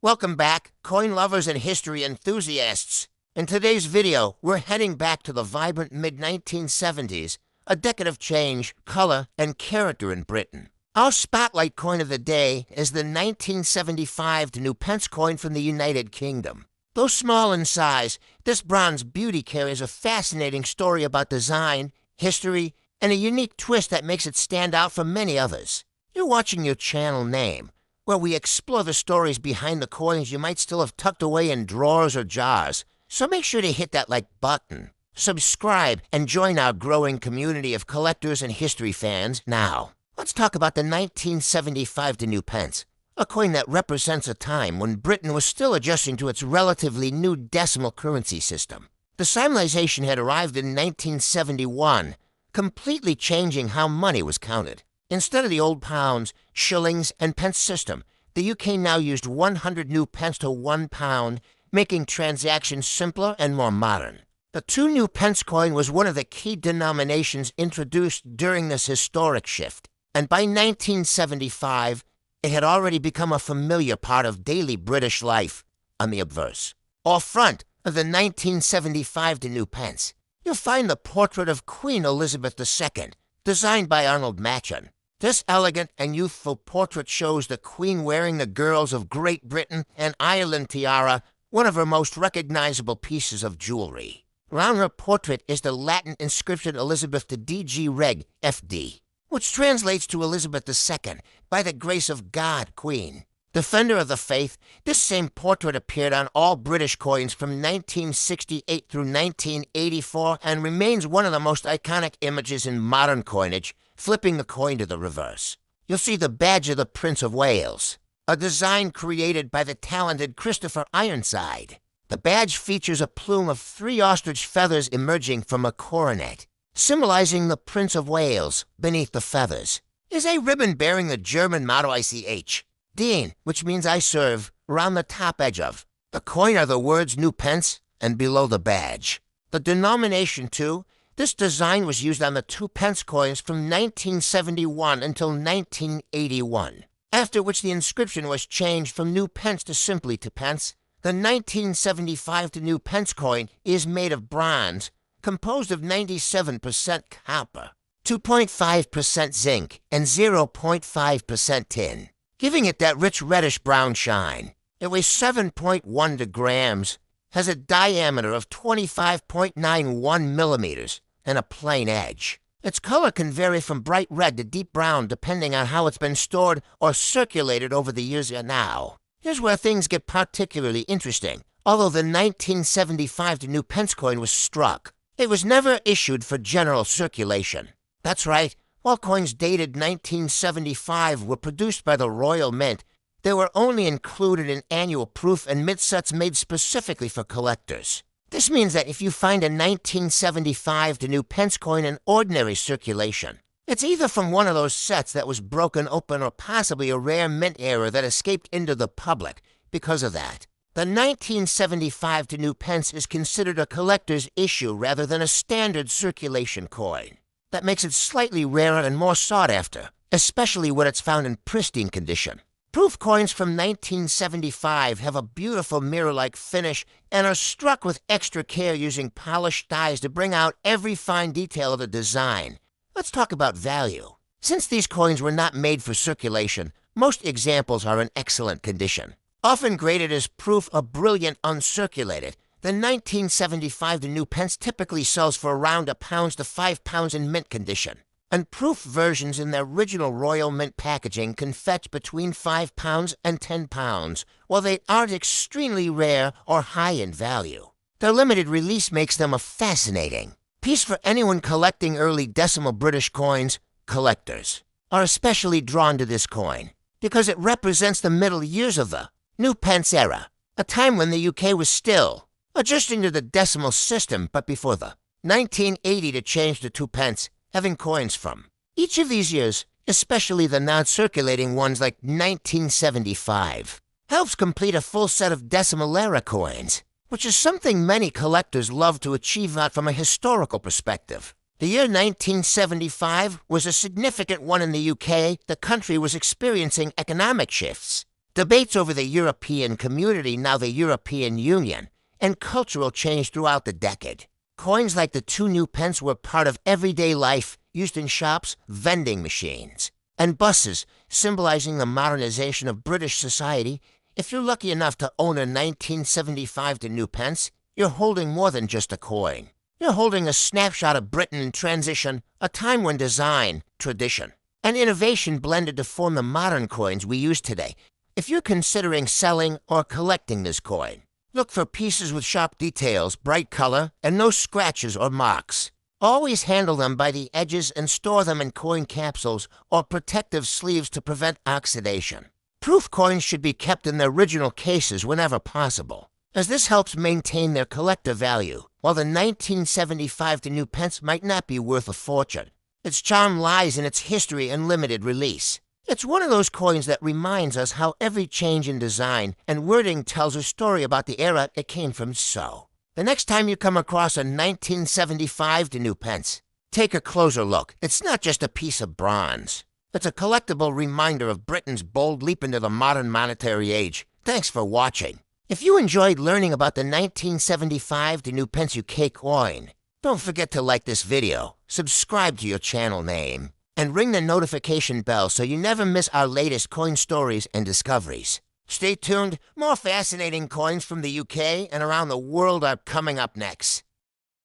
Welcome back, coin lovers and history enthusiasts. In today's video, we're heading back to the vibrant mid-1970s, a decade of change, color, and character in Britain. Our spotlight coin of the day is the 1975 new Pence coin from the United Kingdom. Though small in size, this bronze beauty carries a fascinating story about design, history, and a unique twist that makes it stand out from many others. You're watching your channel name, where we explore the stories behind the coins you might still have tucked away in drawers or jars. So make sure to hit that like button, subscribe, and join our growing community of collectors and history fans now. Let's talk about the 1975 new Pence, a coin that represents a time when Britain was still adjusting to its relatively new decimal currency system. Decimalization had arrived in 1971, completely changing how money was counted. Instead of the old pounds, shillings, and pence system, the UK now used 100 new pence to 1 pound, making transactions simpler and more modern. The II new Pence coin was one of the key denominations introduced during this historic shift, and by 1975, it had already become a familiar part of daily British life. On the obverse, or front of the 1975 new Pence, you'll find the portrait of Queen Elizabeth II, designed by Arnold Machin. This elegant and youthful portrait shows the Queen wearing the girls of Great Britain and Ireland tiara, one of her most recognizable pieces of jewelry. Around her portrait is the Latin inscription Elizabeth II.D.G. Reg. F.D., which translates to Elizabeth II, by the grace of God, Queen. Defender of the faith, this same portrait appeared on all British coins from 1968 through 1984 and remains one of the most iconic images in modern coinage, flipping the coin to the reverse. You'll see the badge of the Prince of Wales, a design created by the talented Christopher Ironside. The badge features a plume of 3 ostrich feathers emerging from a coronet, symbolizing the Prince of Wales. Beneath the feathers is a ribbon bearing the German motto ICH, Dean, which means I serve, around the top edge of. The coin are the words New Pence, and below the badge. The denomination too, this design was used on the 2 Pence coins from 1971 until 1981, after which the inscription was changed from New Pence to simply to Pence. The 1975 new Pence coin is made of bronze, composed of 97% copper, 2.5% zinc, and 0.5% tin, giving it that rich reddish-brown shine. It weighs 7.1 grams, has a diameter of 25.91 millimeters, and a plain edge. Its color can vary from bright red to deep brown depending on how it's been stored or circulated over the years. Now, here's where things get particularly interesting. Although the 1975 new Pence coin was struck, it was never issued for general circulation. That's right, while coins dated 1975 were produced by the Royal Mint, they were only included in annual proof and mint sets made specifically for collectors. This means that if you find a 1975 new Pence coin in ordinary circulation, it's either from one of those sets that was broken open or possibly a rare mint error that escaped into the public because of that. The 1975 new Pence is considered a collector's issue rather than a standard circulation coin. That makes it slightly rarer and more sought after, especially when it's found in pristine condition. Proof coins from 1975 have a beautiful mirror-like finish and are struck with extra care using polished dies to bring out every fine detail of the design. Let's talk about value. Since these coins were not made for circulation, most examples are in excellent condition. Often graded as proof or brilliant uncirculated, the 1975 new Pence typically sells for around £1 to £5 in mint condition, and proof versions in their original Royal Mint packaging can fetch between £5 and £10, while they aren't extremely rare or high in value. Their limited release makes them a fascinating piece for anyone collecting early decimal British coins. Collectors are especially drawn to this coin because it represents the middle years of the New Pence era, a time when the UK was still adjusting to the decimal system, but before the 1980 to change to 2 Pence, having coins from each of these years, especially the non-circulating ones like 1975, helps complete a full set of decimal era coins, which is something many collectors love to achieve out from a historical perspective. The year 1975 was a significant one in the UK. The country was experiencing economic shifts. Debates over the European Community, now the European Union, and cultural change throughout the decade. Coins like the II Pence were part of everyday life, used in shops, vending machines, and buses, symbolizing the modernization of British society. If you're lucky enough to own a 1975 Pence, you're holding more than just a coin. You're holding a snapshot of Britain in transition, a time when design, tradition, and innovation blended to form the modern coins we use today. If you're considering selling or collecting this coin, look for pieces with sharp details, bright color, and no scratches or marks. Always handle them by the edges and store them in coin capsules or protective sleeves to prevent oxidation. Proof coins should be kept in their original cases whenever possible, as this helps maintain their collector value, while the 1975 Pence might not be worth a fortune. Its charm lies in its history and limited release. It's one of those coins that reminds us how every change in design and wording tells a story about the era it came from. So, the next time you come across a 1975 Pence, take a closer look. It's not just a piece of bronze. It's a collectible reminder of Britain's bold leap into the modern monetary age. Thanks for watching. If you enjoyed learning about the 1975 Pence UK coin, don't forget to like this video, subscribe to your channel name, and ring the notification bell so you never miss our latest coin stories and discoveries. Stay tuned, more fascinating coins from the UK and around the world are coming up next.